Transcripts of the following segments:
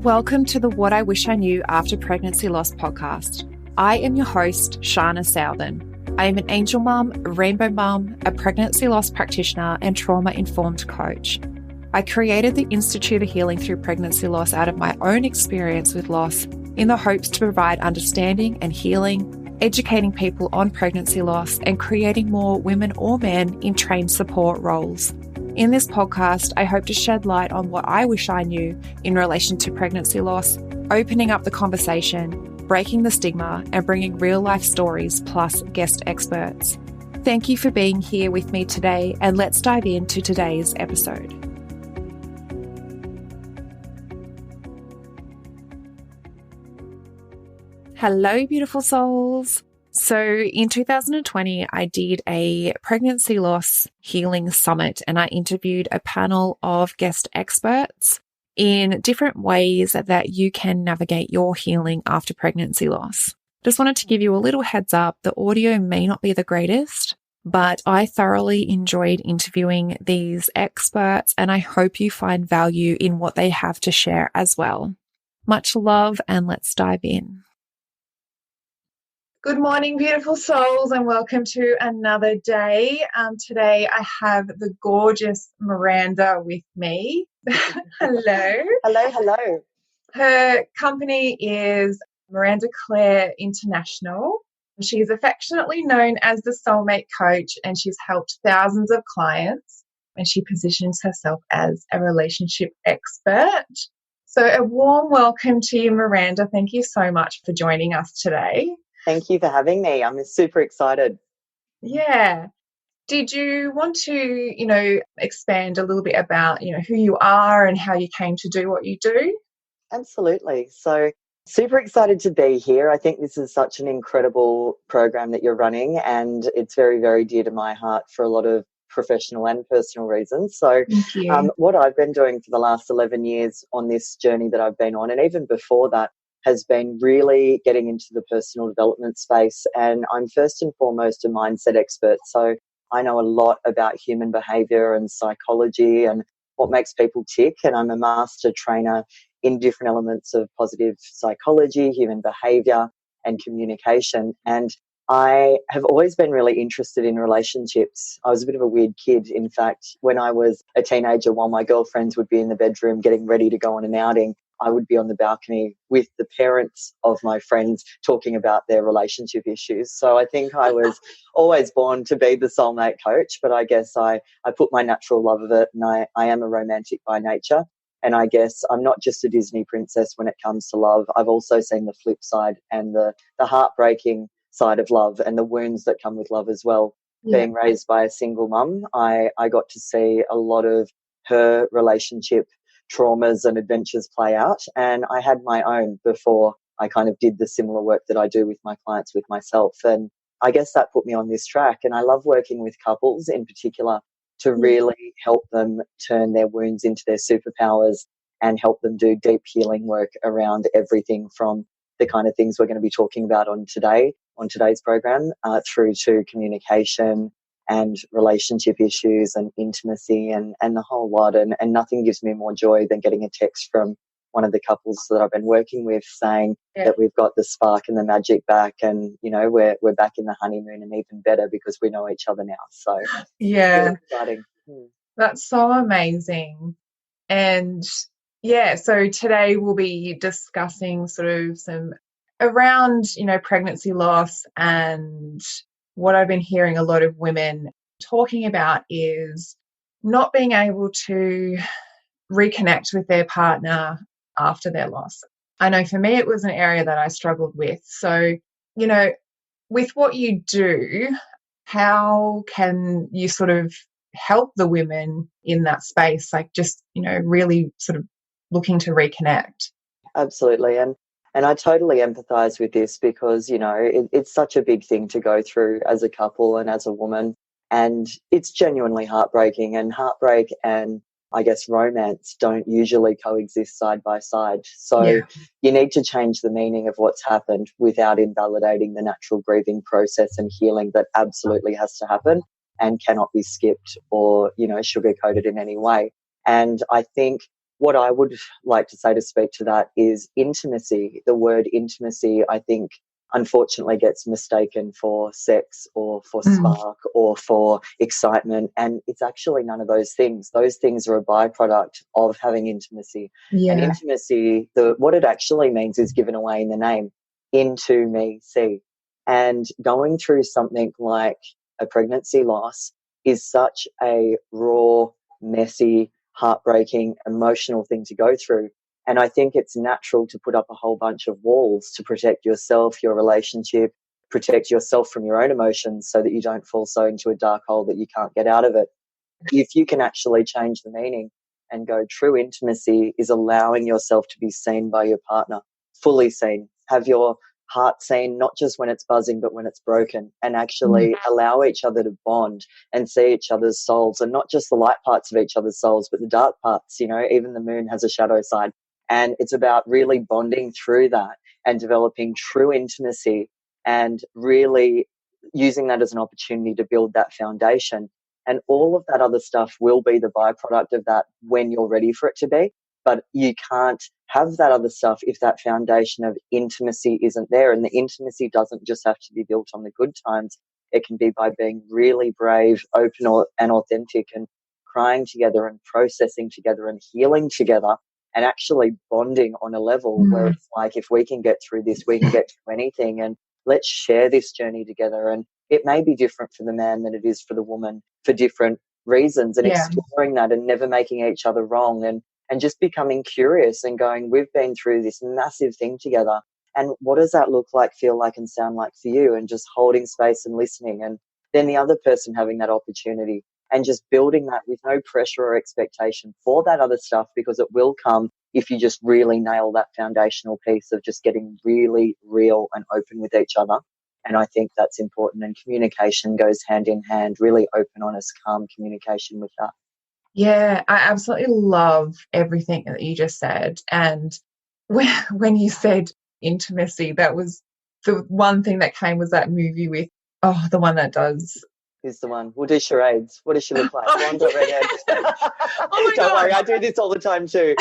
Welcome to the What I Wish I Knew After Pregnancy Loss podcast. I am your host, Shana Southern. I am an angel mum, a rainbow mum, a pregnancy loss practitioner, and trauma-informed coach. I created the Institute of Healing Through Pregnancy Loss out of my own experience with loss in the hopes to provide understanding and healing, educating people on pregnancy loss, and creating more women or men in trained support roles. In this podcast, I hope to shed light on what I wish I knew in relation to pregnancy loss, opening up the conversation, breaking the stigma, and bringing real-life stories plus guest experts. Thank you for being here with me today, and let's dive into today's episode. Hello, beautiful souls. So in 2020, I did a pregnancy loss healing summit and I interviewed a panel of guest experts in different ways that you can navigate your healing after pregnancy loss. Just wanted to give you a little heads up. The audio may not be the greatest, but I thoroughly enjoyed interviewing these experts and I hope you find value in what they have to share as well. Much love and let's dive in. Good morning, beautiful souls, and welcome to another day. Today I have the gorgeous Miranda with me. Hello. Hello. Her company is Miranda Claire International. She is affectionately known as the Soulmate Coach, and she's helped thousands of clients, and she positions herself as a relationship expert. So a warm welcome to you, Miranda. Thank you so much for joining us today. Thank you for having me. I'm super excited. Yeah. Did you want to, expand a little bit about, who you are and how you came to do what you do? Absolutely. So super excited to be here. I think this is such an incredible program that you're running and it's very, very dear to my heart for a lot of professional and personal reasons. So Thank you. What I've been doing for the last 11 years on this journey that I've been on, and even before that, has been really getting into the personal development space. And I'm first and foremost a mindset expert. So I know a lot about human behavior and psychology and what makes people tick. And I'm a master trainer in different elements of positive psychology, human behavior, and communication. And I have always been really interested in relationships. I was a bit of a weird kid. In fact, when I was a teenager, while my girlfriends would be in the bedroom getting ready to go on an outing, I would be on the balcony with the parents of my friends talking about their relationship issues. So I think I was always born to be the soulmate coach, but I guess I put my natural love of it, and I am a romantic by nature. And I guess I'm not just a Disney princess when it comes to love. I've also seen the flip side and the heartbreaking side of love and the wounds that come with love as well. Yeah. Being raised by a single mum, I got to see a lot of her relationship traumas and adventures play out, and I had my own before I kind of did the similar work that I do with my clients with myself. And I guess that put me on this track, and I love working with couples in particular to really help them turn their wounds into their superpowers and help them do deep healing work around everything from the kind of things we're going to be talking about on today's program, through to communication and relationship issues and intimacy and the whole lot. And nothing gives me more joy than getting a text from one of the couples that I've been working with saying that we've got the spark and the magic back, and, we're back in the honeymoon, and even better because we know each other now. So yeah, really exciting. That's so amazing. And so today we'll be discussing sort of some around, pregnancy loss, and what I've been hearing a lot of women talking about is not being able to reconnect with their partner after their loss. I know for me it was an area that I struggled with. So, with what you do, how can you sort of help the women in that space, like just, really sort of looking to reconnect? Absolutely. And I totally empathize with this because, it's such a big thing to go through as a couple and as a woman. And it's genuinely heartbreaking, and heartbreak and I guess romance don't usually coexist side by side. So you need to change the meaning of what's happened without invalidating the natural grieving process and healing that absolutely has to happen and cannot be skipped or, sugar-coated in any way. And I think what I would like to say to speak to that is intimacy. The word intimacy, I think, unfortunately gets mistaken for sex or for spark or for excitement. And it's actually none of those things. Those things are a byproduct of having intimacy. And intimacy, what it actually means is given away in the name, into me, see. And going through something like a pregnancy loss is such a raw, messy, heartbreaking, emotional thing to go through. And I think it's natural to put up a whole bunch of walls to protect yourself, your relationship, protect yourself from your own emotions so that you don't fall so into a dark hole that you can't get out of it. If you can actually change the meaning and go, true intimacy is allowing yourself to be seen by your partner, fully seen, have your heart seen, not just when it's buzzing, but when it's broken, and actually allow each other to bond and see each other's souls, and not just the light parts of each other's souls, but the dark parts. You know, even the moon has a shadow side. And it's about really bonding through that and developing true intimacy and really using that as an opportunity to build that foundation. And all of that other stuff will be the byproduct of that when you're ready for it to be. But you can't have that other stuff if that foundation of intimacy isn't there. And the intimacy doesn't just have to be built on the good times. It can be by being really brave, open and authentic, and crying together and processing together and healing together, and actually bonding on a level where it's like, if we can get through this, we can get through anything, and let's share this journey together. And it may be different for the man than it is for the woman for different reasons, and exploring that and never making each other wrong, and just becoming curious and going, we've been through this massive thing together. And what does that look like, feel like, and sound like for you? And just holding space and listening. And then the other person having that opportunity and just building that with no pressure or expectation for that other stuff, because it will come if you just really nail that foundational piece of just getting really real and open with each other. And I think that's important. And communication goes hand in hand, really open, honest, calm communication with that. Yeah, I absolutely love everything that you just said. And when you said intimacy, that was the one thing that came was that movie with, the one that does. Who's the one? We'll do charades. What does she look like? Blonde or redhead? Don't worry, I do this all the time too.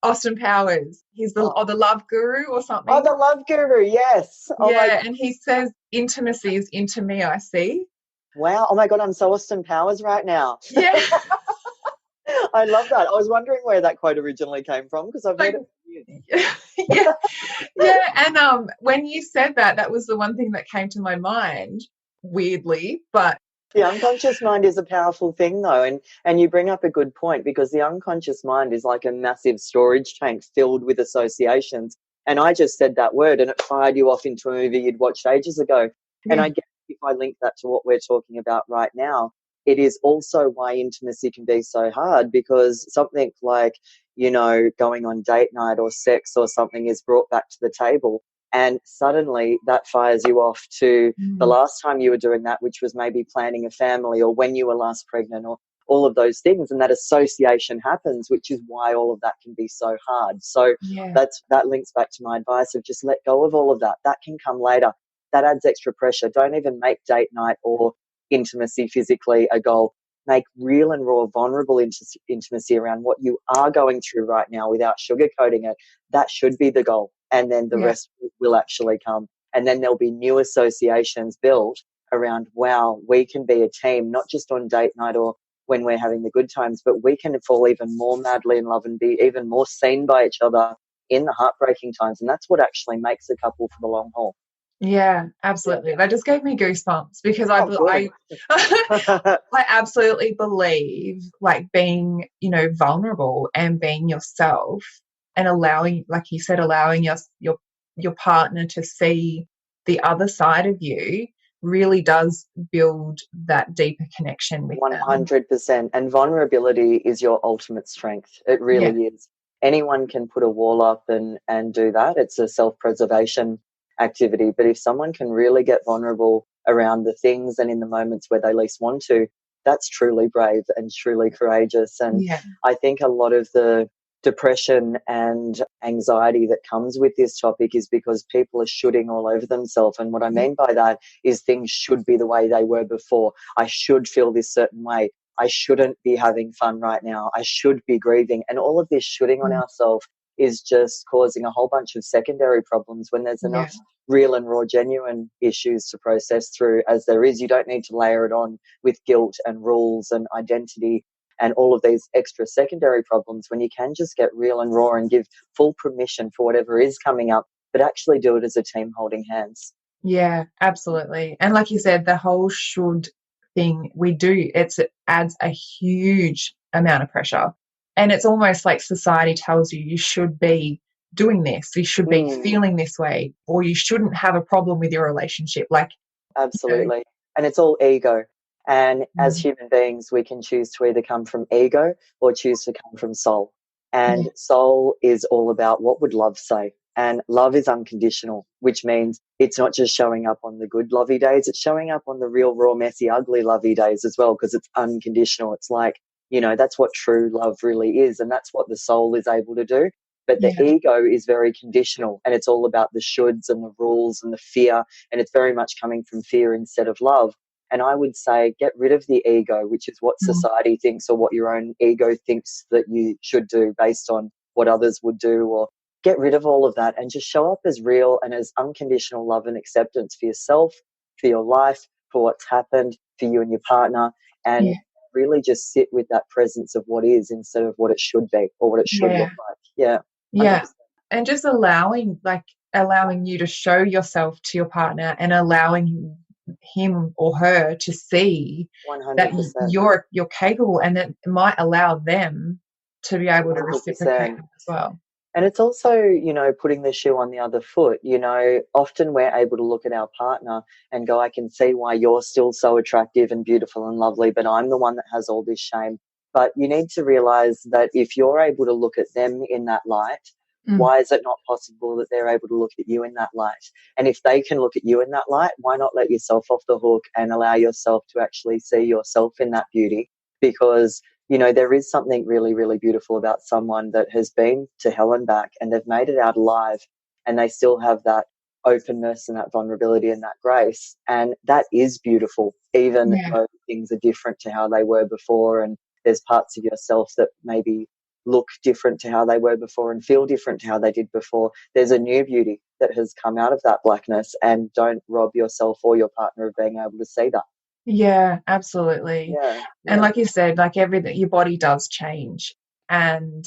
Austin Powers. He's the love guru or something. Oh, the love guru, yes. And he says intimacy is into me, I see. Wow. Oh my God, I'm so Austin Powers right now. Yeah. I love that. I was wondering where that quote originally came from, because I've heard it. Yeah. And when you said that, that was the one thing that came to my mind, weirdly, but the unconscious mind is a powerful thing, though, and you bring up a good point, because the unconscious mind is like a massive storage tank filled with associations. And I just said that word and it fired you off into a movie you'd watched ages ago. And I guess if I link that to what we're talking about right now, it is also why intimacy can be so hard, because something like, you know, going on date night or sex or something is brought back to the table. And suddenly that fires you off to the last time you were doing that, which was maybe planning a family, or when you were last pregnant, or all of those things. And that association happens, which is why all of that can be so hard. So that links back to my advice of just let go of all of that. That can come later. That adds extra pressure. Don't even make date night or intimacy physically a goal. Make real and raw, vulnerable intimacy around what you are going through right now without sugarcoating it. That should be the goal. And then the rest will actually come. And then there'll be new associations built around, wow, we can be a team, not just on date night or when we're having the good times, but we can fall even more madly in love and be even more seen by each other in the heartbreaking times. And that's what actually makes a couple for the long haul. Yeah, absolutely. Yeah. That just gave me goosebumps, because I absolutely believe, like, being, you know, vulnerable and being yourself and allowing, like you said, allowing your partner to see the other side of you really does build that deeper connection with 100%. And vulnerability is your ultimate strength. It really is. Anyone can put a wall up and do that. It's a self-preservation activity. But if someone can really get vulnerable around the things and in the moments where they least want to, that's truly brave and truly courageous. And I think a lot of the depression and anxiety that comes with this topic is because people are shooting all over themselves. And what I mean by that is things should be the way they were before. I should feel this certain way. I shouldn't be having fun right now. I should be grieving. And all of this shooting on ourselves is just causing a whole bunch of secondary problems when there's Yeah. enough real and raw, genuine issues to process through as there is. You don't need to layer it on with guilt and rules and identity and all of these extra secondary problems when you can just get real and raw and give full permission for whatever is coming up, but actually do it as a team holding hands. Yeah, absolutely. And like you said, the whole should thing it adds a huge amount of pressure. And it's almost like society tells you you should be doing this, you should be feeling this way, or you shouldn't have a problem with your relationship. Like, Absolutely. And it's all ego. And as human beings, we can choose to either come from ego or choose to come from soul. And soul is all about what would love say. And love is unconditional, which means it's not just showing up on the good lovey days, it's showing up on the real, raw, messy, ugly lovey days as well, because it's unconditional. It's like, that's what true love really is. And that's what the soul is able to do. But the ego is very conditional, and it's all about the shoulds and the rules and the fear, and it's very much coming from fear instead of love. And I would say get rid of the ego, which is what society thinks or what your own ego thinks that you should do based on what others would do, or get rid of all of that and just show up as real and as unconditional love and acceptance for yourself, for your life, for what's happened, for you and your partner, and really just sit with that presence of what is instead of what it should be or what it should look like. Yeah. 100%. Yeah. And just allowing you to show yourself to your partner and allowing him or her to see 100%. that you're capable, and that might allow them to be able to 100%. reciprocate as well. And it's also, putting the shoe on the other foot. Often we're able to look at our partner and go, I can see why you're still so attractive and beautiful and lovely, but I'm the one that has all this shame. But you need to realize that if you're able to look at them in that light, why is it not possible that they're able to look at you in that light? And if they can look at you in that light, why not let yourself off the hook and allow yourself to actually see yourself in that beauty? Because there is something really, really beautiful about someone that has been to hell and back and they've made it out alive, and they still have that openness and that vulnerability and that grace. And that is beautiful, even though things are different to how they were before. And there's parts of yourself that maybe look different to how they were before and feel different to how they did before. There's a new beauty that has come out of that blackness, and don't rob yourself or your partner of being able to see that. Yeah, absolutely. Yeah. And like you said, like everything, your body does change. And,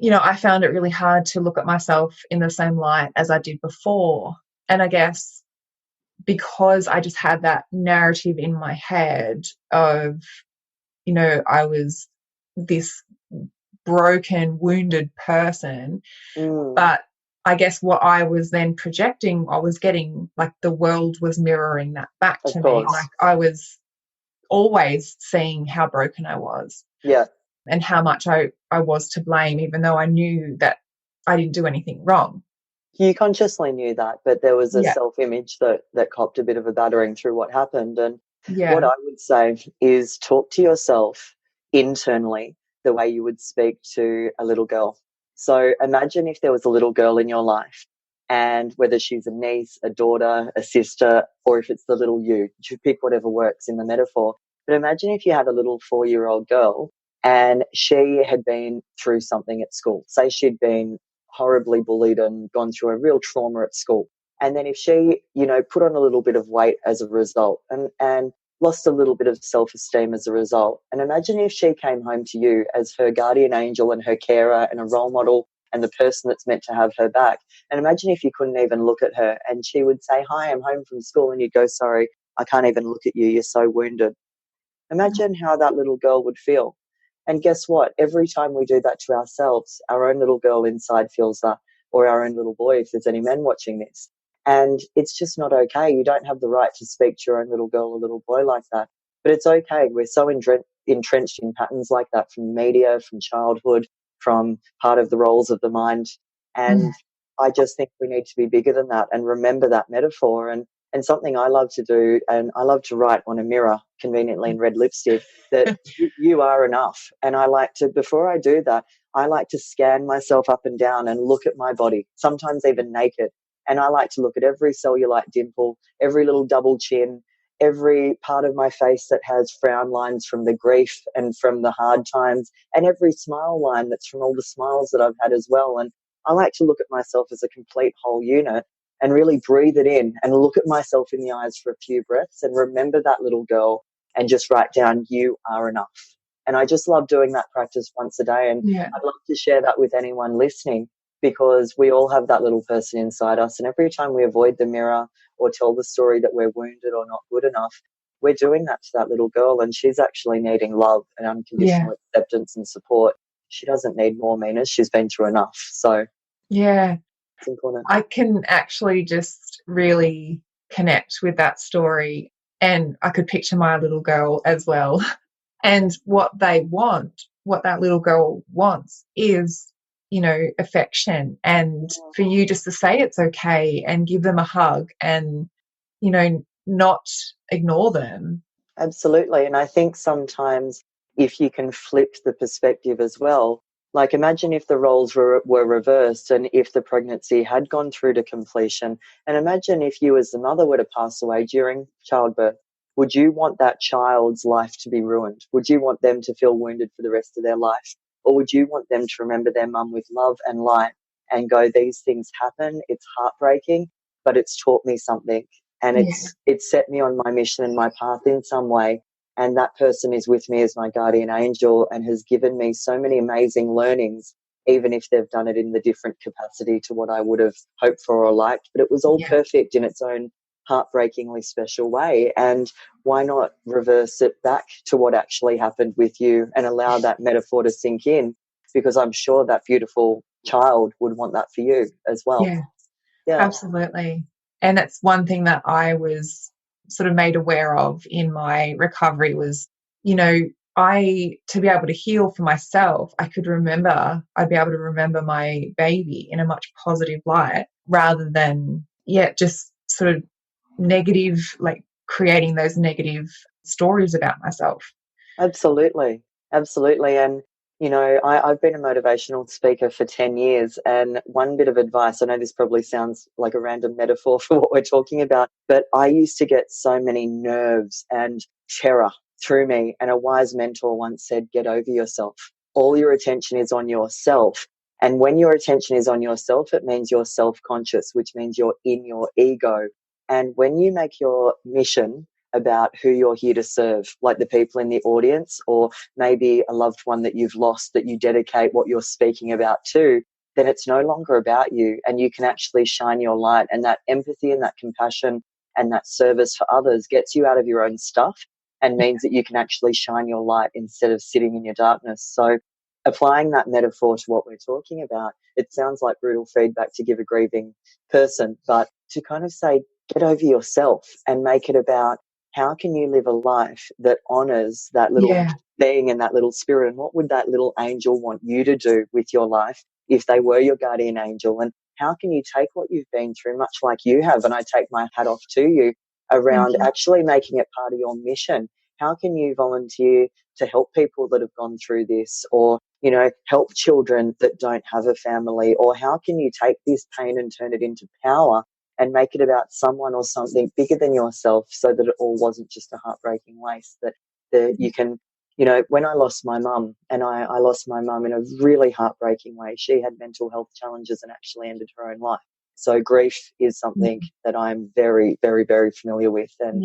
I found it really hard to look at myself in the same light as I did before. And I guess because I just had that narrative in my head of, I was this broken, wounded person. But I guess what I was then projecting, I was getting, like, the world was mirroring that back to me. Like, I was always seeing how broken I was. Yeah. And how much I was to blame, even though I knew that I didn't do anything wrong. You consciously knew that, but there was a self-image that copped a bit of a battering through what happened. And what I would say is talk to yourself internally the way you would speak to a little girl. So imagine if there was a little girl in your life, and whether she's a niece, a daughter, a sister, or if it's the little you pick whatever works in the metaphor. But imagine if you had a little 4-year-old girl and she had been through something at school. Say she'd been horribly bullied and gone through a real trauma at school. And then if she, put on a little bit of weight as a result and lost a little bit of self-esteem as a result. And imagine if she came home to you as her guardian angel and her carer and a role model and the person that's meant to have her back. And imagine if you couldn't even look at her and she would say, hi, I'm home from school. And you'd go, sorry, I can't even look at you. You're so wounded. Imagine how that little girl would feel. And guess what? Every time we do that to ourselves, our own little girl inside feels that, or our own little boy, if there's any men watching this. And it's just not okay. You don't have the right to speak to your own little girl or little boy like that. But it's okay. We're so entrenched in patterns like that from media, from childhood, from part of the roles of the mind. And I just think we need to be bigger than that and remember that metaphor. And something I love to do, and I love to write on a mirror, conveniently in red lipstick, that you are enough. And I like to, before I do that, I like to scan myself up and down and look at my body, sometimes even naked. And I like to look at every cellulite dimple, every little double chin, every part of my face that has frown lines from the grief and from the hard times, and every smile line that's from all the smiles that I've had as well. And I like to look at myself as a complete whole unit and really breathe it in and look at myself in the eyes for a few breaths and remember that little girl and just write down, you are enough. And I just love doing that practice once a day. And I'd love to share that with anyone listening, because we all have that little person inside us. And every time we avoid the mirror or tell the story that we're wounded or not good enough, we're doing that to that little girl. And she's actually needing love and unconditional acceptance and support. She doesn't need more, Mina. She's been through enough. So it's important. I can actually just really connect with that story, and I could picture my little girl as well. And what they want, what that little girl wants is, you know, affection, and for you just to say it's okay and give them a hug and, you know, not ignore them. Absolutely. And I think sometimes if you can flip the perspective as well, like imagine if the roles were reversed and if the pregnancy had gone through to completion, and imagine if you as the mother were to pass away during childbirth. Would you want that child's life to be ruined? Would you want them to feel wounded for the rest of their life? Or would you want them to remember their mum with love and light and go, these things happen, it's heartbreaking, but it's taught me something, and it's set me on my mission and my path in some way. And that person is with me as my guardian angel and has given me so many amazing learnings, even if they've done it in the different capacity to what I would have hoped for or liked. But it was all perfect in its own heartbreakingly special way. And why not reverse it back to what actually happened with you and allow that metaphor to sink in? Because I'm sure that beautiful child would want that for you as well. Yeah, absolutely. And it's one thing that I was sort of made aware of in my recovery was, you know, to be able to heal for myself, I'd be able to remember my baby in a much positive light rather than, just sort of negative, like creating those negative stories about myself. Absolutely. And, you know, I've been a motivational speaker for 10 years, and one bit of advice, I know this probably sounds like a random metaphor for what we're talking about, but I used to get so many nerves and terror through me, and a wise mentor once said, get over yourself. All your attention is on yourself. And when your attention is on yourself, it means you're self-conscious, which means you're in your ego. And when you make your mission about who you're here to serve, like the people in the audience, or maybe a loved one that you've lost that you dedicate what you're speaking about to, then it's no longer about you, and you can actually shine your light. And that empathy and that compassion and that service for others gets you out of your own stuff and means that you can actually shine your light instead of sitting in your darkness. So applying that metaphor to what we're talking about, it sounds like brutal feedback to give a grieving person, but to kind of say, get over yourself and make it about how can you live a life that honors that little being and that little spirit? And what would that little angel want you to do with your life if they were your guardian angel? And how can you take what you've been through, much like you have, and I take my hat off to you, around actually making it part of your mission? How can you volunteer to help people that have gone through this, or, you know, help children that don't have a family? Or how can you take this pain and turn it into power and make it about someone or something bigger than yourself, so that it all wasn't just a heartbreaking waste, that you can, you know, when I lost my mum, and I lost my mum in a really heartbreaking way. She had mental health challenges and actually ended her own life. So grief is something that I'm very, very, very familiar with, and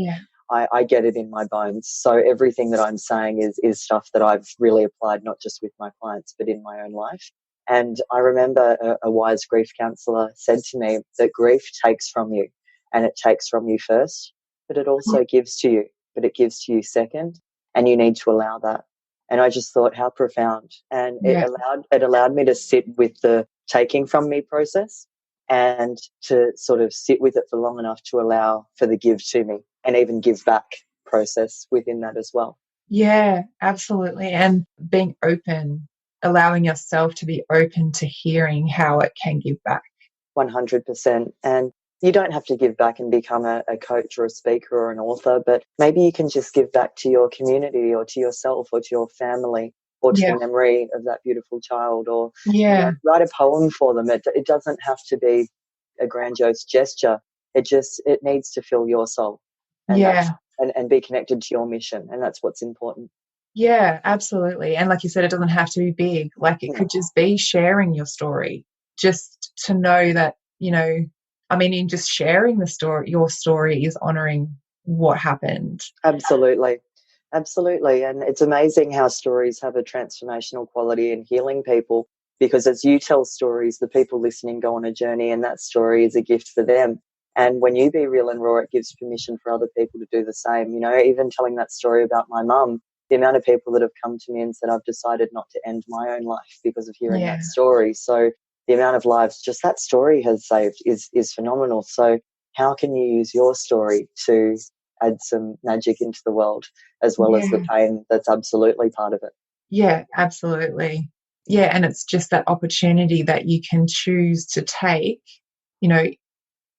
I get it in my bones. So everything that I'm saying is stuff that I've really applied, not just with my clients, but in my own life. And I remember a wise grief counsellor said to me that grief takes from you, and it takes from you first, but it also gives to you, but it gives to you second, and you need to allow that. And I just thought, how profound. And it allowed me to sit with the taking from me process, and to sort of sit with it for long enough to allow for the give to me, and even give back process within that as well. Yeah, absolutely. And being open, allowing yourself to be open to hearing how it can give back. 100%. And you don't have to give back and become a coach or a speaker or an author, but maybe you can just give back to your community, or to yourself, or to your family, or to the memory of that beautiful child, or you know, write a poem for them. It doesn't have to be a grandiose gesture. It needs to fill your soul. And and be connected to your mission. And that's what's important. Yeah, absolutely. And like you said, it doesn't have to be big. Like it could just be sharing your story, just to know that, you know, I mean, in just sharing the story, your story is honoring what happened. Absolutely. Absolutely. And it's amazing how stories have a transformational quality in healing people, because as you tell stories, the people listening go on a journey, and that story is a gift for them. And when you be real and raw, it gives permission for other people to do the same. You know, even telling that story about my mum, the amount of people that have come to me and said, I've decided not to end my own life because of hearing Yeah. that story. So the amount of lives just that story has saved is phenomenal. So how can you use your story to add some magic into the world, as well as the pain that's absolutely part of it? Yeah, absolutely. Yeah, and it's just that opportunity that you can choose to take, you know,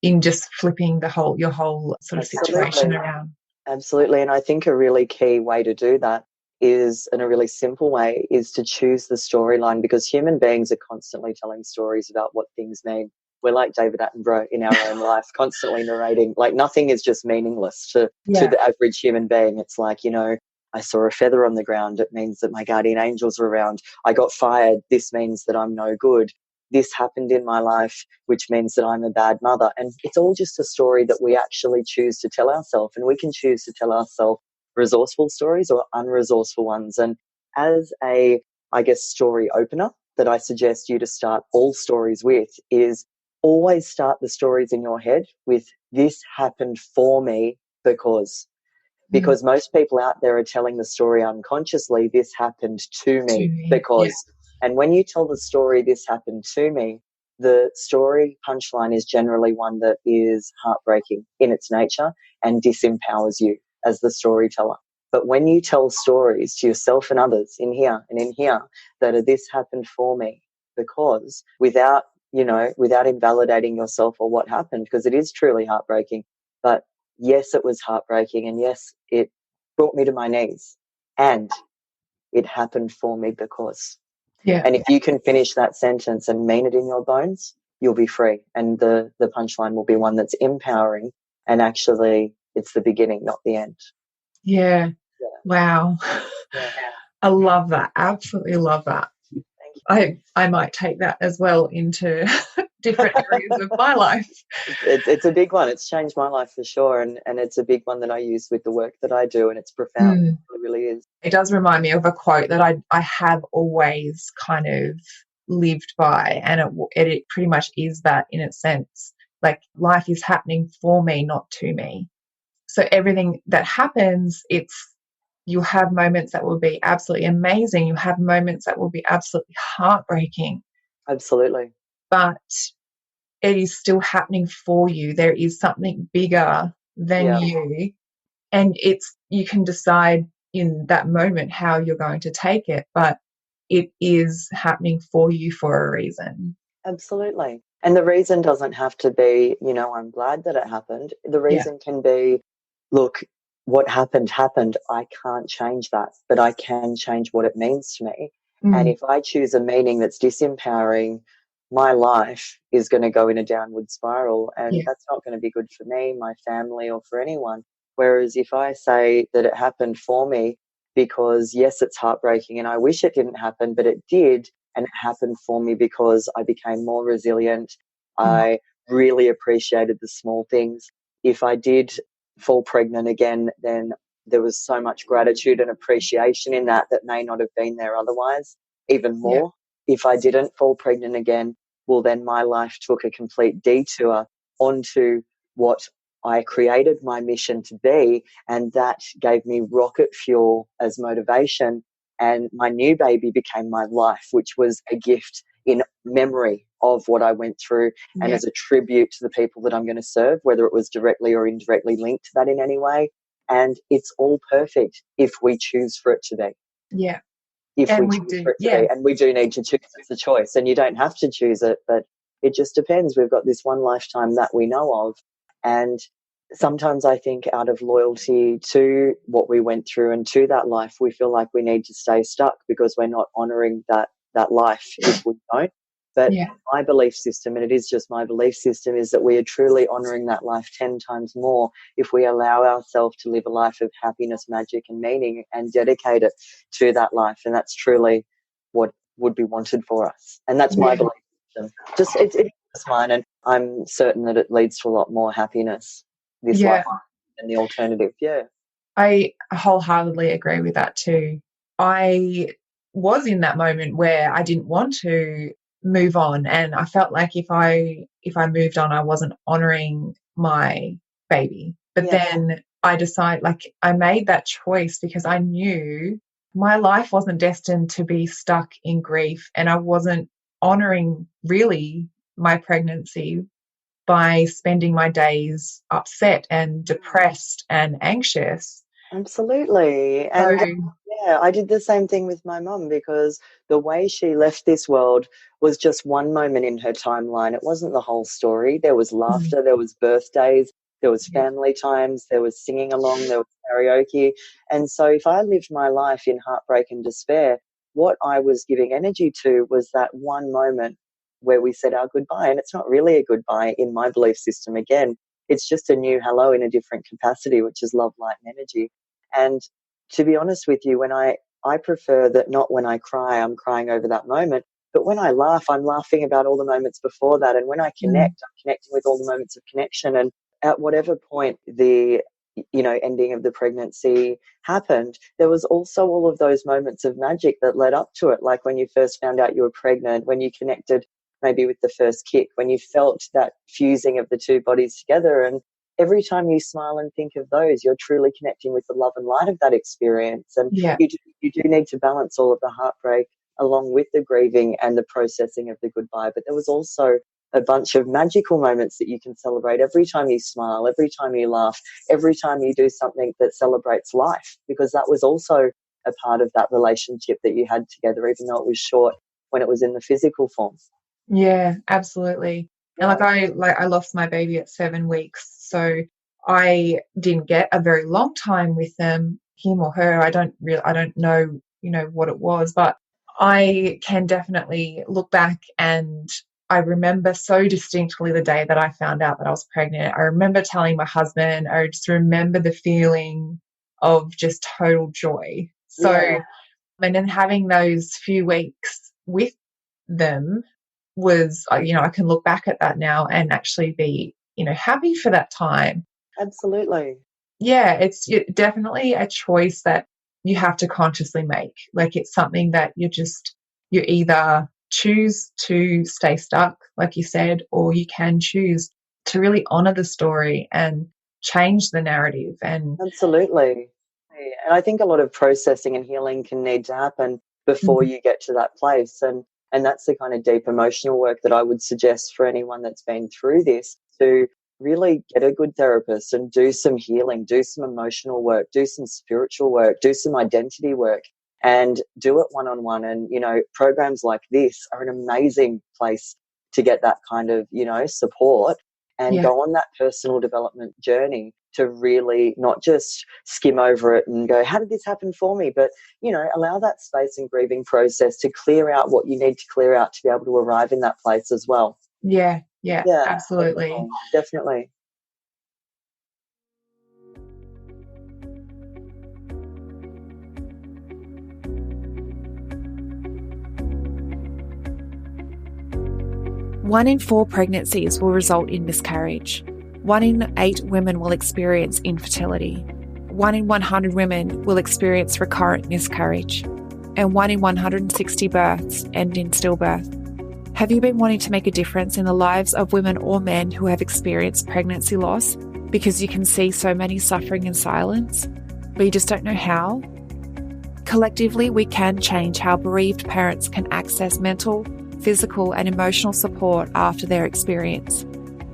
in just flipping your whole sort of situation around. Absolutely. And I think a really key way to do that is, and a really simple way, is to choose the storyline, because human beings are constantly telling stories about what things mean. We're like David Attenborough in our own life, constantly narrating. Like nothing is just meaningless to the average human being. It's like, you know, I saw a feather on the ground. It means that my guardian angels are around. I got fired. This means that I'm no good. This happened in my life, which means that I'm a bad mother. And it's all just a story that we actually choose to tell ourselves. And we can choose to tell ourselves resourceful stories or unresourceful ones. And as a, I guess, story opener that I suggest you to start all stories with is always start the stories in your head with, this happened for me because most people out there are telling the story unconsciously, this happened to me because. And when you tell the story, this happened to me, the story punchline is generally one that is heartbreaking in its nature and disempowers you as the storyteller. But when you tell stories to yourself and others in here and in here that are, this happened for me because, without, you know, without invalidating yourself or what happened, because it is truly heartbreaking, but yes, it was heartbreaking, and yes, it brought me to my knees, and it happened for me because. Yeah. And if you can finish that sentence and mean it in your bones, you'll be free. And the punchline will be one that's empowering, and actually it's the beginning, not the end. Yeah. Wow. Yeah. I love that. Absolutely love that. Thank you. I might take that as well into different areas of my life. It's a big one. It's changed my life for sure. And it's a big one that I use with the work that I do. And it's profound. It really is. It does remind me of a quote that I have always kind of lived by. And it pretty much is that in its sense. Like life is happening for me, not to me. So everything that happens, you'll have moments that will be absolutely amazing. You have moments that will be absolutely heartbreaking. Absolutely. But it is still happening for you. There is something bigger than you. And you can decide in that moment how you're going to take it, but it is happening for you for a reason. Absolutely. And the reason doesn't have to be, you know, I'm glad that it happened. The reason can be, look, what happened happened. I can't change that, but I can change what it means to me. And if I choose a meaning that's disempowering, my life is going to go in a downward spiral, and that's not going to be good for me, my family, or for anyone. Whereas if I say that it happened for me because, yes, it's heartbreaking and I wish it didn't happen, but it did, and it happened for me because I became more resilient. I really appreciated the small things. If I did fall pregnant again, then there was so much gratitude and appreciation in that may not have been there otherwise, even more. If I didn't fall pregnant again, well, then my life took a complete detour onto what I created my mission to be, and that gave me rocket fuel as motivation. And my new baby became my life, which was a gift in memory of what I went through and as a tribute to the people that I'm going to serve, whether it was directly or indirectly linked to that in any way. And it's all perfect if we choose for it to be. Yeah. If we choose for it to be. And we do need to choose. It's a choice. And you don't have to choose it, but it just depends. We've got this one lifetime that we know of. And sometimes I think out of loyalty to what we went through and to that life, we feel like we need to stay stuck because we're not honouring that life if we don't. But Yeah. my belief system, and it is just my belief system, is that we are truly honouring that life 10 times more if we allow ourselves to live a life of happiness, magic and meaning and dedicate it to that life. And that's truly what would be wanted for us. And that's my belief system. Just it's mine, and I'm certain that it leads to a lot more happiness this life than the alternative. Yeah. I wholeheartedly agree with that too. I was in that moment where I didn't want to move on, and I felt like if I moved on, I wasn't honoring my baby. But then I decided, like, I made that choice because I knew my life wasn't destined to be stuck in grief, and I wasn't honoring really my pregnancy by spending my days upset and depressed and anxious. Absolutely. And So, yeah, I did the same thing with my mum, because the way she left this world was just one moment in her timeline. It wasn't the whole story. There was laughter, there was birthdays, there was family times, there was singing along, there was karaoke. And so if I lived my life in heartbreak and despair, what I was giving energy to was that one moment where we said our goodbye. And it's not really a goodbye in my belief system. Again, it's just a new hello in a different capacity, which is love, light, and energy. And to be honest with you, when I prefer that, not when I cry, I'm crying over that moment, but when I laugh, I'm laughing about all the moments before that. And when I connect, I'm connecting with all the moments of connection. And at whatever point the ending of the pregnancy happened, there was also all of those moments of magic that led up to it, like when you first found out you were pregnant, when you connected maybe with the first kick, when you felt that fusing of the two bodies together. And every time you smile and think of those, you're truly connecting with the love and light of that experience. And you do need to balance all of the heartbreak along with the grieving and the processing of the goodbye. But there was also a bunch of magical moments that you can celebrate every time you smile, every time you laugh, every time you do something that celebrates life, because that was also a part of that relationship that you had together, even though it was short when it was in the physical form. yeah, absolutely. And I lost my baby at 7 weeks, so I didn't get a very long time with him or her. I don't know, what it was, but I can definitely look back, and I remember so distinctly the day that I found out that I was pregnant. I remember telling my husband. I just remember the feeling of just total joy. So, and then having those few weeks with them was, I can look back at that now and actually be, happy for that time. Absolutely. Yeah, it's definitely a choice that you have to consciously make. Like, it's something that you either choose to stay stuck, like you said, or you can choose to really honor the story and change the narrative. And Absolutely. And I think a lot of processing and healing can need to happen before you get to that place. And that's the kind of deep emotional work that I would suggest for anyone that's been through this, to really get a good therapist and do some healing, do some emotional work, do some spiritual work, do some identity work, and do it one-on-one. And, programs like this are an amazing place to get that kind of, support and go on that personal development journey, to really not just skim over it and go, how did this happen for me? But, allow that space and grieving process to clear out what you need to clear out to be able to arrive in that place as well. Yeah, absolutely. Definitely. One in 4 pregnancies will result in miscarriage. 1 in 8 women will experience infertility. 1 in 100 women will experience recurrent miscarriage. And 1 in 160 births end in stillbirth. Have you been wanting to make a difference in the lives of women or men who have experienced pregnancy loss because you can see so many suffering in silence, but you just don't know how? Collectively, we can change how bereaved parents can access mental, physical, and emotional support after their experience.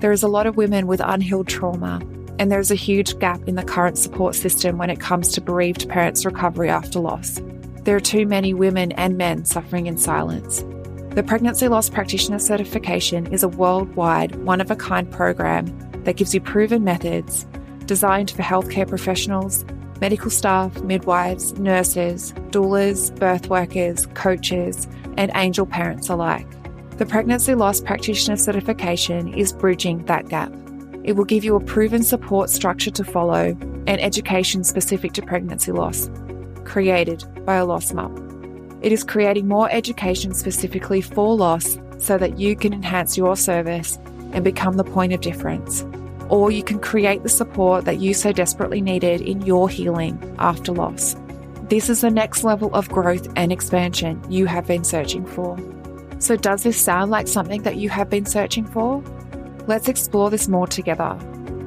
There is a lot of women with unhealed trauma, and there is a huge gap in the current support system when it comes to bereaved parents' recovery after loss. There are too many women and men suffering in silence. The Pregnancy Loss Practitioner Certification is a worldwide, one-of-a-kind program that gives you proven methods designed for healthcare professionals, medical staff, midwives, nurses, doulas, birth workers, coaches, and angel parents alike. The Pregnancy Loss Practitioner certification is bridging that gap. It will give you a proven support structure to follow and education specific to pregnancy loss, created by a lost mum. It is creating more education specifically for loss so that you can enhance your service and become the point of difference. Or you can create the support that you so desperately needed in your healing after loss. This is the next level of growth and expansion you have been searching for. So does this sound like something that you have been searching for? Let's explore this more together.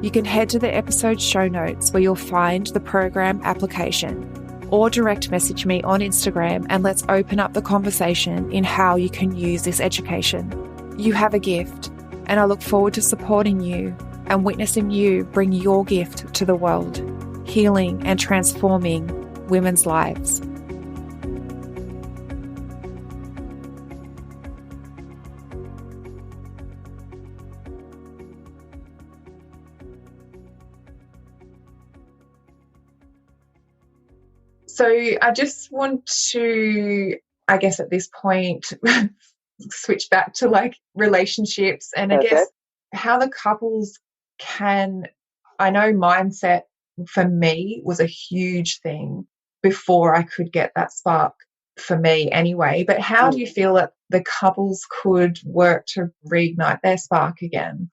You can head to the episode show notes where you'll find the program application, or direct message me on Instagram and let's open up the conversation in how you can use this education. You have a gift, and I look forward to supporting you and witnessing you bring your gift to the world, healing and transforming women's lives. So I just want to, I guess at this point, switch back to like relationships and I guess how the couples can, I know mindset for me was a huge thing before I could get that spark for me anyway, but how do you feel that the couples could work to reignite their spark again?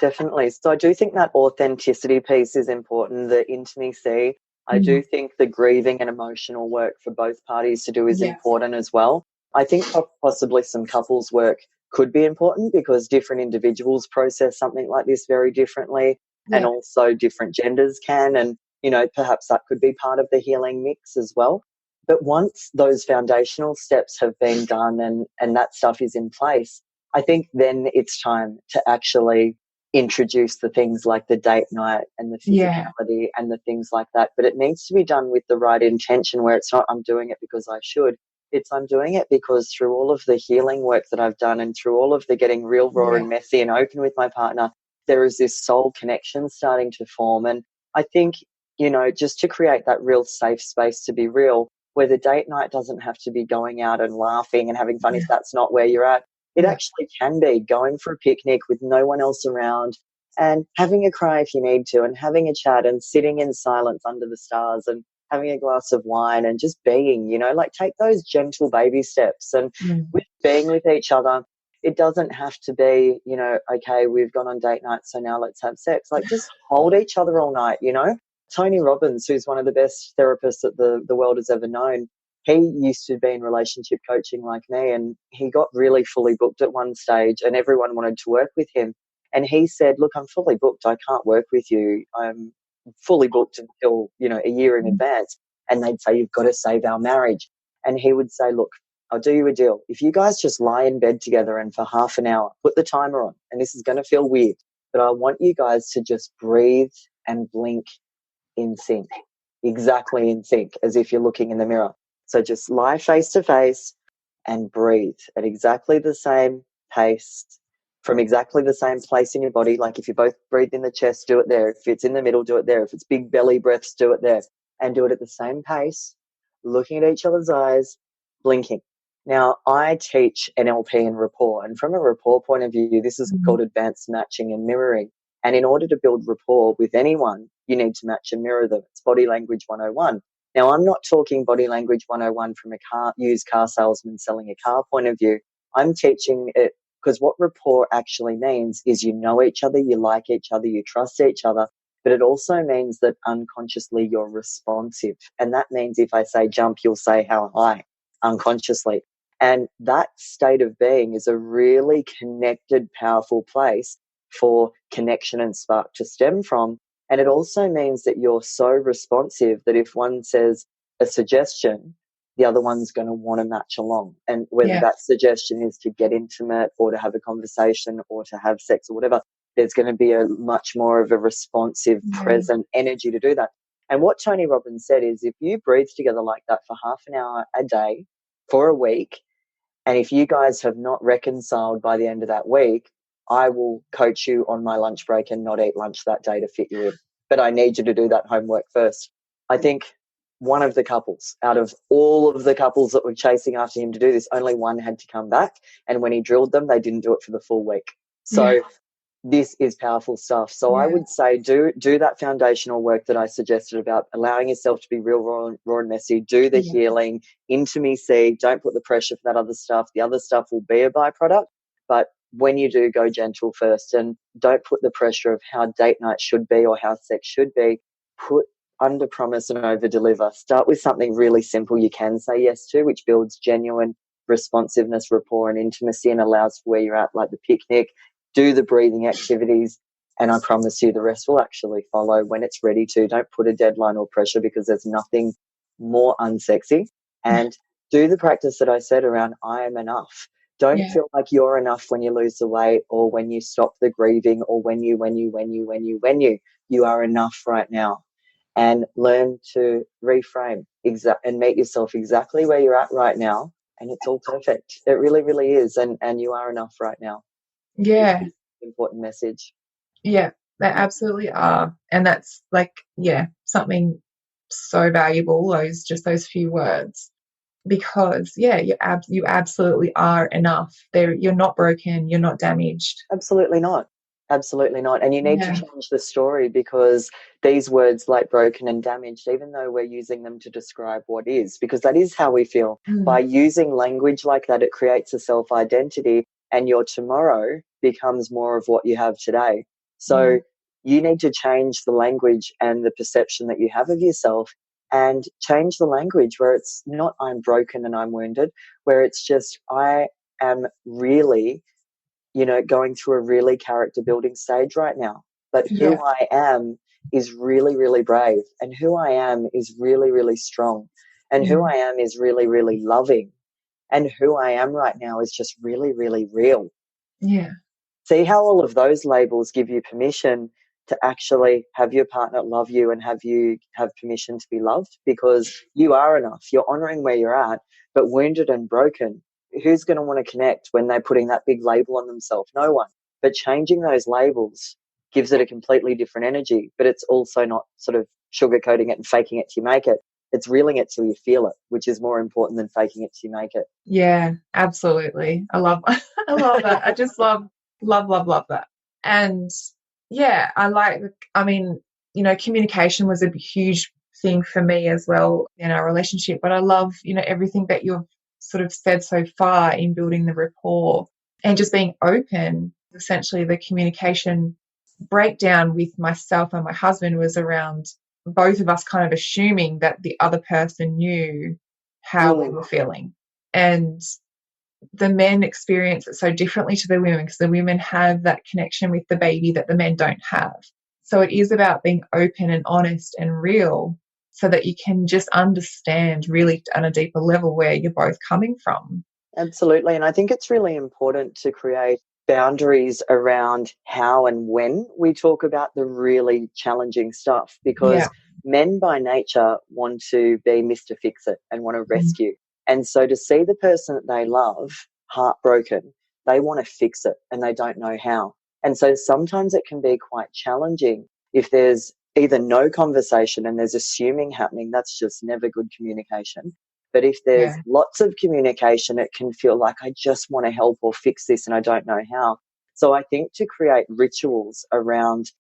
Definitely. So I do think that authenticity piece is important, the intimacy. I do think the grieving and emotional work for both parties to do is important as well. I think possibly some couples work could be important because different individuals process something like this very differently and also different genders can. And, you know, perhaps that could be part of the healing mix as well. But once those foundational steps have been done and that stuff is in place, I think then it's time to actually introduce the things like the date night and the physicality and the things like that. But it needs to be done with the right intention where it's not I'm doing it because I should. It's I'm doing it because through all of the healing work that I've done and through all of the getting real, raw and messy and open with my partner, there is this soul connection starting to form. And I think, you know, just to create that real safe space to be real, where the date night doesn't have to be going out and laughing and having fun if that's not where you're at. It actually can be going for a picnic with no one else around and having a cry if you need to and having a chat and sitting in silence under the stars and having a glass of wine and just being, you know, like take those gentle baby steps and with being with each other. It doesn't have to be, you know, okay, we've gone on date night, so now let's have sex. Like just hold each other all night, you know. Tony Robbins, who's one of the best therapists that the world has ever known, he used to be in relationship coaching like me, and he got really fully booked at one stage and everyone wanted to work with him. And he said, look, I'm fully booked. I can't work with you. I'm fully booked until, you know, a year in advance. And they'd say, you've got to save our marriage. And he would say, look, I'll do you a deal. If you guys just lie in bed together and for half an hour, put the timer on, and this is going to feel weird, but I want you guys to just breathe and blink in sync, exactly in sync, as if you're looking in the mirror. So just lie face to face and breathe at exactly the same pace from exactly the same place in your body. Like if you both breathe in the chest, do it there. If it's in the middle, do it there. If it's big belly breaths, do it there. And do it at the same pace, looking at each other's eyes, blinking. Now, I teach NLP and rapport. And from a rapport point of view, this is called advanced matching and mirroring. And in order to build rapport with anyone, you need to match and mirror them. It's body language 101. Now, I'm not talking body language 101 from a used car salesman selling a car point of view. I'm teaching it because what rapport actually means is you know each other, you like each other, you trust each other, but it also means that unconsciously you're responsive. And that means if I say jump, you'll say how high unconsciously. And that state of being is a really connected, powerful place for connection and spark to stem from. And it also means that you're so responsive that if one says a suggestion, the other one's going to want to match along. And whether that suggestion is to get intimate or to have a conversation or to have sex or whatever, there's going to be a much more of a responsive, present energy to do that. And what Tony Robbins said is if you breathe together like that for half an hour a day for a week, and if you guys have not reconciled by the end of that week, I will coach you on my lunch break and not eat lunch that day to fit you in. But I need you to do that homework first. I think one of the couples, out of all of the couples that were chasing after him to do this, only one had to come back. And when he drilled them, they didn't do it for the full week. So this is powerful stuff. So I would say do that foundational work that I suggested about allowing yourself to be real, raw and messy. Do the healing, intimacy. Don't put the pressure for that other stuff. The other stuff will be a byproduct. But when you do, go gentle first, and don't put the pressure of how date night should be or how sex should be. Put under promise and over deliver. Start with something really simple you can say yes to, which builds genuine responsiveness, rapport and intimacy and allows for where you're at, like the picnic. Do the breathing activities, and I promise you the rest will actually follow when it's ready to. Don't put a deadline or pressure, because there's nothing more unsexy. And do the practice that I said around I am enough. Don't feel like you're enough when you lose the weight or when you stop the grieving or when you. You are enough right now. And learn to reframe and meet yourself exactly where you're at right now. And it's all perfect. It really, really is. And you are enough right now. Yeah. Important message. Yeah, they absolutely are. And that's like, something so valuable, those few words. Because you absolutely are enough. You're not broken, you're not damaged. Absolutely not. And you need to change the story, because these words like broken and damaged, even though we're using them to describe what is, because that is how we feel. By using language like that, it creates a self-identity, and your tomorrow becomes more of what you have today. So you need to change the language and the perception that you have of yourself, and change the language where it's not I'm broken and I'm wounded, where it's just I am really, going through a really character building stage right now. But who I am is really, really brave, and who I am is really, really strong, and who I am is really, really loving, and who I am right now is just really, really real. Yeah. See how all of those labels give you permission to actually have your partner love you and have you have permission to be loved, because you are enough. You're honoring where you're at, but wounded and broken, who's going to want to connect when they're putting that big label on themselves? No one. But changing those labels gives it a completely different energy, but it's also not sort of sugarcoating it and faking it till you make it. It's reeling it till you feel it, which is more important than faking it till you make it. Yeah, absolutely. I love that. I just love that. And communication was a huge thing for me as well in our relationship. But I love, everything that you've sort of said so far in building the rapport and just being open. Essentially, the communication breakdown with myself and my husband was around both of us kind of assuming that the other person knew how we were feeling. And the men experience it so differently to the women, because the women have that connection with the baby that the men don't have. So it is about being open and honest and real, so that you can just understand really on a deeper level where you're both coming from. Absolutely. And I think it's really important to create boundaries around how and when we talk about the really challenging stuff, because men by nature want to be Mr. Fix-It and want to rescue. And so to see the person that they love heartbroken, they want to fix it and they don't know how. And so sometimes it can be quite challenging if there's either no conversation and there's assuming happening. That's just never good communication. But if there's lots of communication, it can feel like I just want to help or fix this and I don't know how. So I think to create rituals around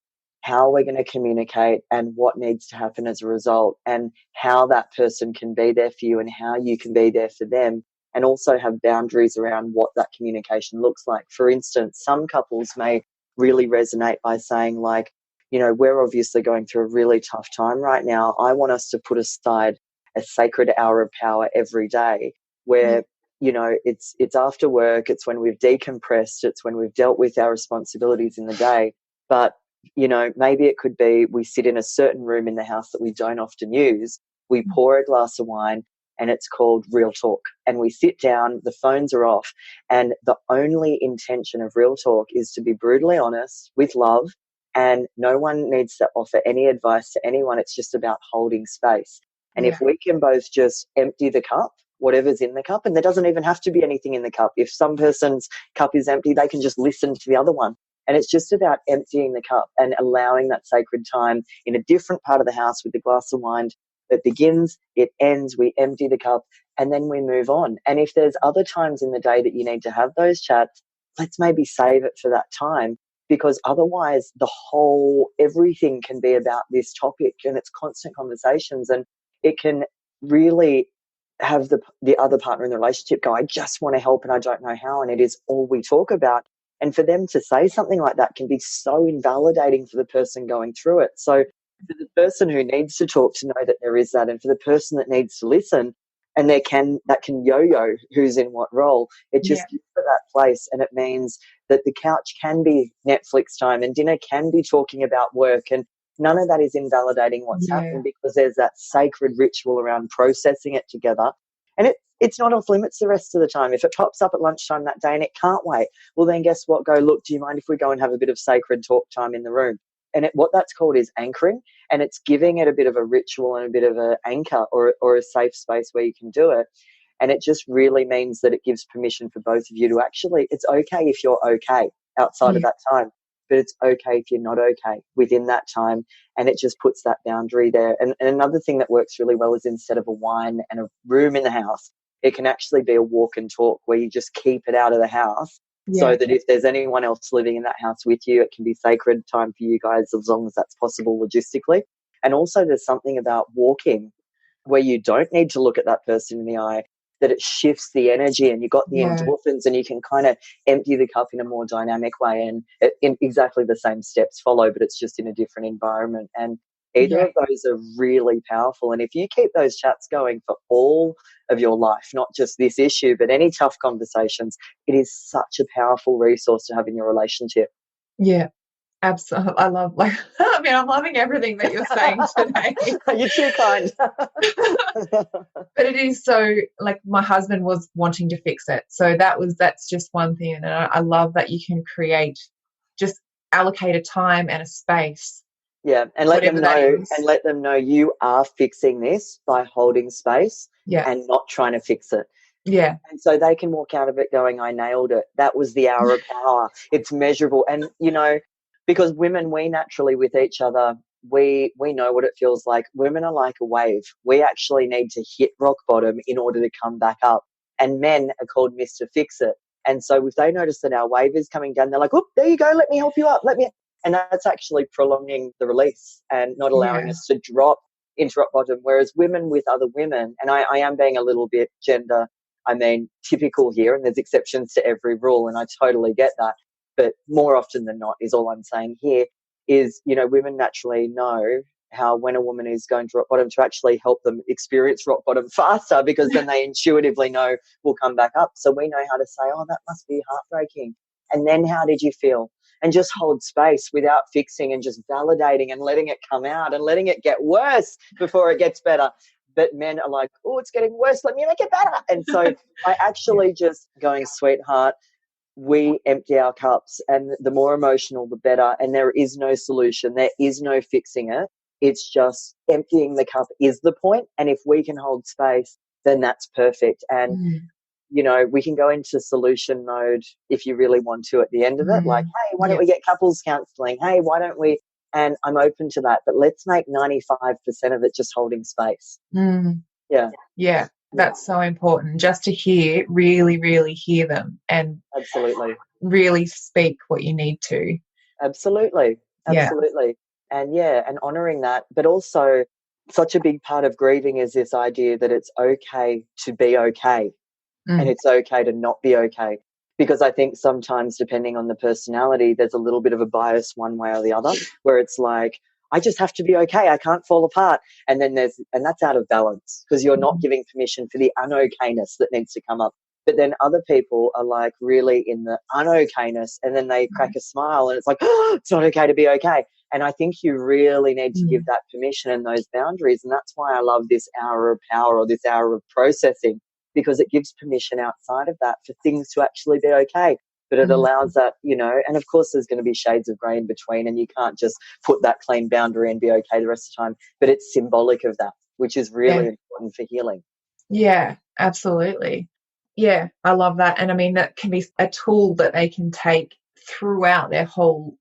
how we're going to communicate and what needs to happen as a result, and how that person can be there for you and how you can be there for them, and also have boundaries around what that communication looks like. For instance, some couples may really resonate by saying like, we're obviously going through a really tough time right now. I want us to put aside a sacred hour of power every day where, it's after work, it's when we've decompressed, it's when we've dealt with our responsibilities in the day. But, maybe it could be we sit in a certain room in the house that we don't often use, we pour a glass of wine, and it's called Real Talk. And we sit down, the phones are off, and the only intention of Real Talk is to be brutally honest with love, and no one needs to offer any advice to anyone. It's just about holding space. And if we can both just empty the cup, whatever's in the cup, and there doesn't even have to be anything in the cup. If some person's cup is empty, they can just listen to the other one. And it's just about emptying the cup and allowing that sacred time in a different part of the house with a glass of wine It begins, it ends, we empty the cup, and then we move on. And if there's other times in the day that you need to have those chats, let's maybe save it for that time, because otherwise everything can be about this topic, and it's constant conversations, and it can really have the other partner in the relationship go, I just want to help and I don't know how, and it is all we talk about. And for them to say something like that can be so invalidating for the person going through it. So for the person who needs to talk to know that there is that, and for the person that needs to listen, and that can yo-yo who's in what role, it just gets to that place, and it means that the couch can be Netflix time and dinner can be talking about work, and none of that is invalidating what's happened, because there's that sacred ritual around processing it together. And it's not off limits the rest of the time. If it pops up at lunchtime that day and it can't wait, well then guess what? Go, look, do you mind if we go and have a bit of sacred talk time in the room? And what that's called is anchoring, and it's giving it a bit of a ritual and a bit of an anchor or a safe space where you can do it. And it just really means that it gives permission for both of you to actually, it's okay if you're okay outside of that time, but it's okay if you're not okay within that time. And it just puts that boundary there. And another thing that works really well is, instead of a wine and a room in the house, it can actually be a walk and talk where you just keep it out of the house. So that if there's anyone else living in that house with you, it can be sacred time for you guys, as long as that's possible logistically. And also there's something about walking where you don't need to look at that person in the eye, that it shifts the energy, and you've got the endorphins, and you can kind of empty the cup in a more dynamic way, and in exactly the same steps follow, but it's just in a different environment. And either of those are really powerful. And if you keep those chats going for all of your life, not just this issue, but any tough conversations, it is such a powerful resource to have in your relationship. Yeah. Absolutely. I love, I'm loving everything that you're saying today. You're too kind. But it is so, my husband was wanting to fix it. So that's just one thing. And I love that you can just allocate a time and a space. Yeah. And let them know you are fixing this by holding space and not trying to fix it. Yeah. And so they can walk out of it going, I nailed it. That was the hour of power. It's measurable. And, because women, we naturally with each other, we know what it feels like. Women are like a wave. We actually need to hit rock bottom in order to come back up. And men are called Mr. Fix-It. And so if they notice that our wave is coming down, they're like, oh, there you go, let me help you up. And that's actually prolonging the release and not allowing us to drop into rock bottom. Whereas women with other women, and I am being a little bit typical here, and there's exceptions to every rule, and I totally get that. But more often than not is all I'm saying here is, women naturally know how, when a woman is going to rock bottom, to actually help them experience rock bottom faster, because then they intuitively know we'll come back up. So we know how to say, oh, that must be heartbreaking. And then how did you feel? And just hold space without fixing, and just validating and letting it come out and letting it get worse before it gets better. But men are like, oh, it's getting worse, let me make it better. And so I actually just going, sweetheart, we empty our cups, and the more emotional, the better. And there is no solution. There is no fixing it. It's just emptying the cup is the point. And if we can hold space, then that's perfect. And, we can go into solution mode if you really want to at the end of it. Like, hey, why don't we get couples counseling? Hey, why don't we? And I'm open to that. But let's make 95% of it just holding space. Yeah. Yeah. That's so important, just to really, really hear them, and absolutely really speak what you need to. Absolutely. And honouring that. But also, such a big part of grieving is this idea that it's okay to be okay, and it's okay to not be okay. Because I think sometimes, depending on the personality, there's a little bit of a bias one way or the other, where it's like, I just have to be okay, I can't fall apart. And then that's out of balance, because you're not giving permission for the unokayness that needs to come up. But then other people are like really in the unokayness, and then they crack a smile, and it's like, oh, it's not okay to be okay. And I think you really need to give that permission and those boundaries. And that's why I love this hour of power, or this hour of processing, because it gives permission outside of that for things to actually be okay. But it allows that, and of course there's going to be shades of grey in between, and you can't just put that clean boundary and be okay the rest of the time. But it's symbolic of that, which is really important for healing. Yeah, absolutely. Yeah, I love that. And I mean, that can be a tool that they can take throughout their whole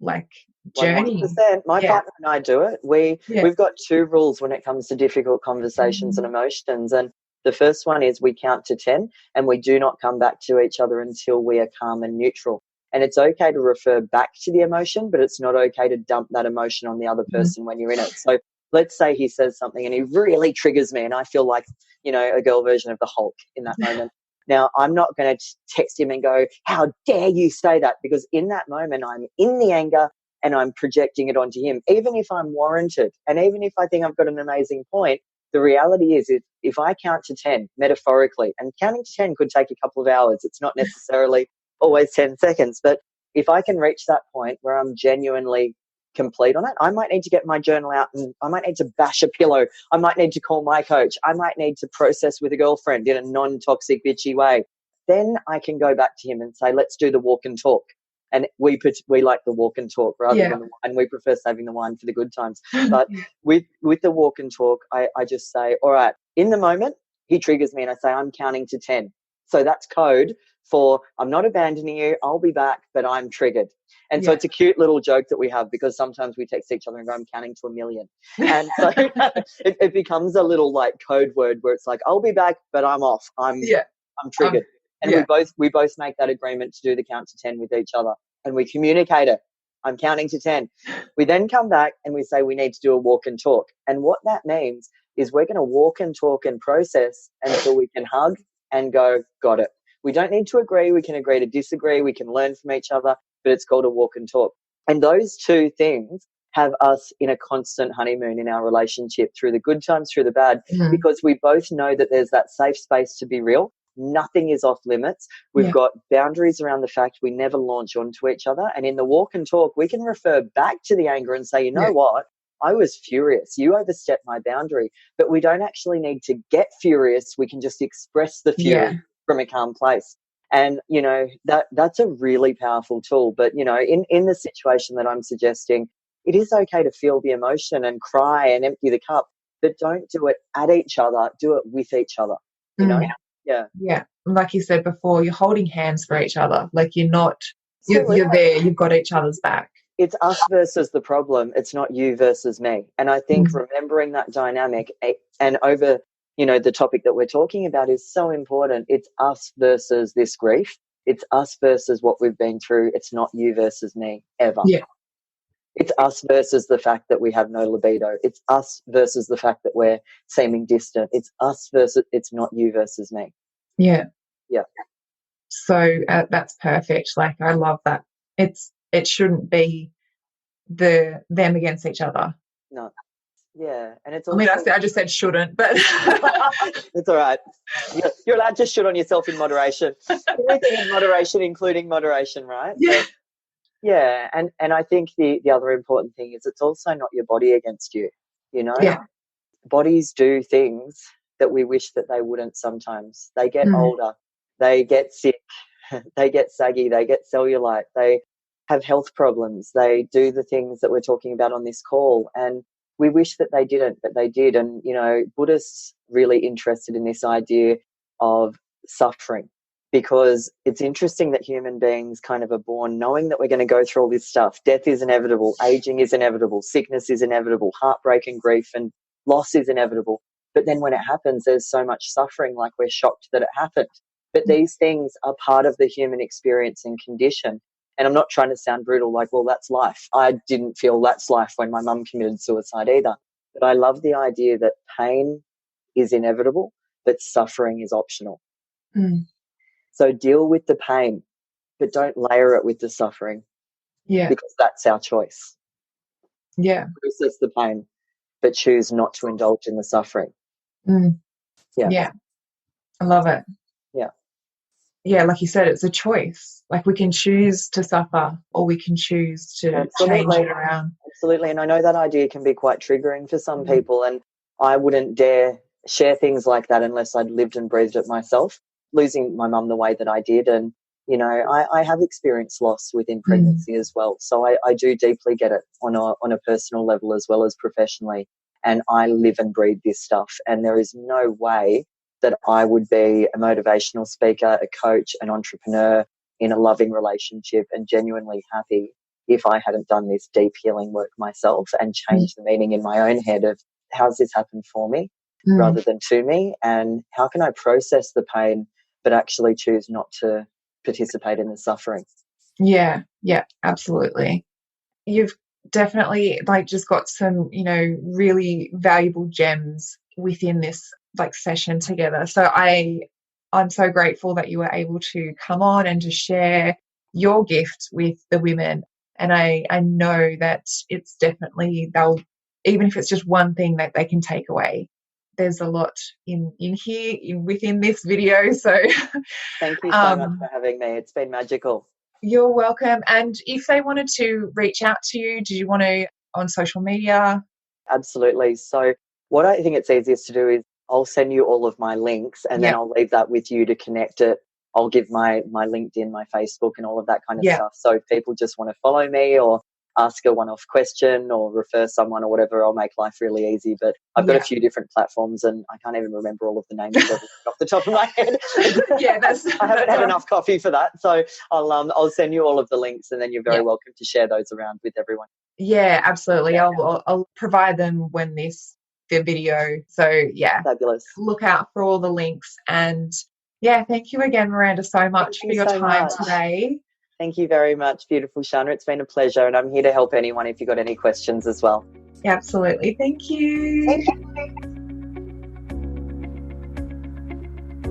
journey. 100%. My partner and I do it. We've got two rules when it comes to difficult conversations and emotions. And the first one is we count to 10 and we do not come back to each other until we are calm and neutral. And it's okay to refer back to the emotion, but it's not okay to dump that emotion on the other person when you're in it. So let's say he says something and he really triggers me and I feel like, a girl version of the Hulk in that moment. Now, I'm not going to text him and go, how dare you say that? Because in that moment, I'm in the anger and I'm projecting it onto him, even if I'm warranted. And even if I think I've got an amazing point, the reality is if I count to 10 metaphorically, and counting to 10 could take a couple of hours, it's not necessarily always 10 seconds, but if I can reach that point where I'm genuinely complete on it, I might need to get my journal out and I might need to bash a pillow. I might need to call my coach. I might need to process with a girlfriend in a non-toxic, bitchy way. Then I can go back to him and say, let's do the walk and talk. And we like the walk and talk rather than the wine. We prefer saving the wine for the good times. But with the walk and talk, I just say, all right, in the moment, he triggers me and I say, I'm counting to 10. So that's code for I'm not abandoning you, I'll be back, but I'm triggered. And so it's a cute little joke that we have because sometimes we text each other and go, I'm counting to 1,000,000. And so it becomes a little like code word where it's like, I'll be back, but I'm off. I'm triggered. And we both make that agreement to do the count to 10 with each other. And we communicate it. I'm counting to 10. We then come back and we say we need to do a walk and talk. And what that means is we're going to walk and talk and process until we can hug and go, got it. We don't need to agree. We can agree to disagree. We can learn from each other, but it's called a walk and talk. And those two things have us in a constant honeymoon in our relationship through the good times, through the bad, because we both know that there's that safe space to be real. Nothing is off limits. We've got boundaries around the fact we never launch onto each other. And in the walk and talk, we can refer back to the anger and say, you know what? I was furious. You overstepped my boundary. But we don't actually need to get furious. We can just express the fury from a calm place. And, that's a really powerful tool. But, in the situation that I'm suggesting, it is okay to feel the emotion and cry and empty the cup, but don't do it at each other. Do it with each other, you know? Yeah. Like you said before, you're holding hands for each other. Like you're there, you've got each other's back. It's us versus the problem. It's not you versus me. And I think remembering that dynamic and over, the topic that we're talking about is so important. It's us versus this grief. It's us versus what we've been through. It's not you versus me ever. Yeah. It's us versus the fact that we have no libido. It's us versus the fact that we're seeming distant. It's us versus, it's not you versus me. Yeah. Yeah. So that's perfect. Like, I love that. It shouldn't be them against each other. No. Yeah. And it's also, I just said shouldn't, but it's all right. You're allowed to shoot on yourself in moderation. Everything in moderation, including moderation, right? Yeah. Yeah, and I think the other important thing is it's also not your body against you, Yeah. Bodies do things that we wish that they wouldn't sometimes. They get older, they get sick, they get saggy, they get cellulite, they have health problems, they do the things that we're talking about on this call, and we wish that they didn't, but they did. And, Buddhists really interested in this idea of suffering. Because it's interesting that human beings kind of are born knowing that we're going to go through all this stuff. Death is inevitable. Aging is inevitable. Sickness is inevitable. Heartbreak and grief and loss is inevitable. But then when it happens, there's so much suffering, like we're shocked that it happened. But these things are part of the human experience and condition. And I'm not trying to sound brutal, like, well, that's life. I didn't feel that's life when my mum committed suicide either. But I love the idea that pain is inevitable, but suffering is optional. So deal with the pain, but don't layer it with the suffering. Yeah. Because that's our choice. Yeah. Process the pain, but choose not to indulge in the suffering. Yeah. I love it. Yeah. Yeah, like you said, it's a choice. Like we can choose to suffer or we can choose to change it around. Absolutely. And I know that idea can be quite triggering for some people, and I wouldn't dare share things like that unless I'd lived and breathed it myself. Losing my mum the way that I did, and I have experienced loss within pregnancy as well, so I do deeply get it on a personal level as well as professionally, and I live and breathe this stuff, and there is no way that I would be a motivational speaker, a coach, an entrepreneur in a loving relationship and genuinely happy if I hadn't done this deep healing work myself and changed the meaning in my own head of how's this happened for me rather than to me, and how can I process the pain but actually choose not to participate in the suffering. Yeah, absolutely. You've definitely just got some, really valuable gems within this session together. So I'm so grateful that you were able to come on and to share your gift with the women. And I know that it's definitely, even if it's just one thing that they can take away, there's a lot in here within this video. So thank you so much for having me. It's been magical. You're welcome. And if they wanted to reach out to you, did you want to on social media? Absolutely. So what I think it's easiest to do is I'll send you all of my links and then I'll leave that with you to connect it. I'll give my LinkedIn, my Facebook and all of that kind of stuff. So if people just want to follow me or ask a one-off question or refer someone or whatever, I'll make life really easy. But I've got a few different platforms and I can't even remember all of the names of everything off the top of my head. I haven't had enough coffee for that. So I'll send you all of the links and then you're very welcome to share those around with everyone. Yeah, absolutely. I'll provide them when the video. So fabulous. Look out for all the links. And thank you again, Miranda, so much for your time today. Thank you very much, beautiful Shana. It's been a pleasure, and I'm here to help anyone if you've got any questions as well. Absolutely. Thank you.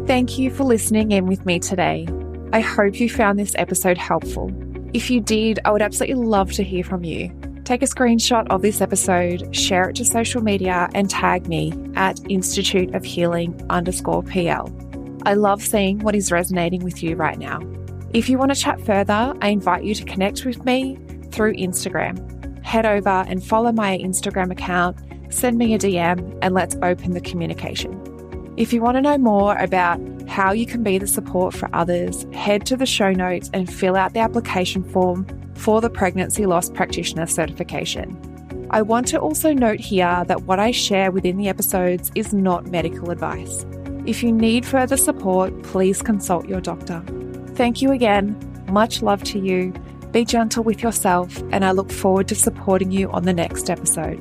Thank you for listening in with me today. I hope you found this episode helpful. If you did, I would absolutely love to hear from you. Take a screenshot of this episode, share it to social media, and tag me at Institute of Healing_PL. I love seeing what is resonating with you right now. If you want to chat further, I invite you to connect with me through Instagram. Head over and follow my Instagram account, send me a DM, and let's open the communication. If you want to know more about how you can be the support for others, head to the show notes and fill out the application form for the Pregnancy Loss Practitioner certification. I want to also note here that what I share within the episodes is not medical advice. If you need further support, please consult your doctor. Thank you again. Much love to you. Be gentle with yourself, and I look forward to supporting you on the next episode.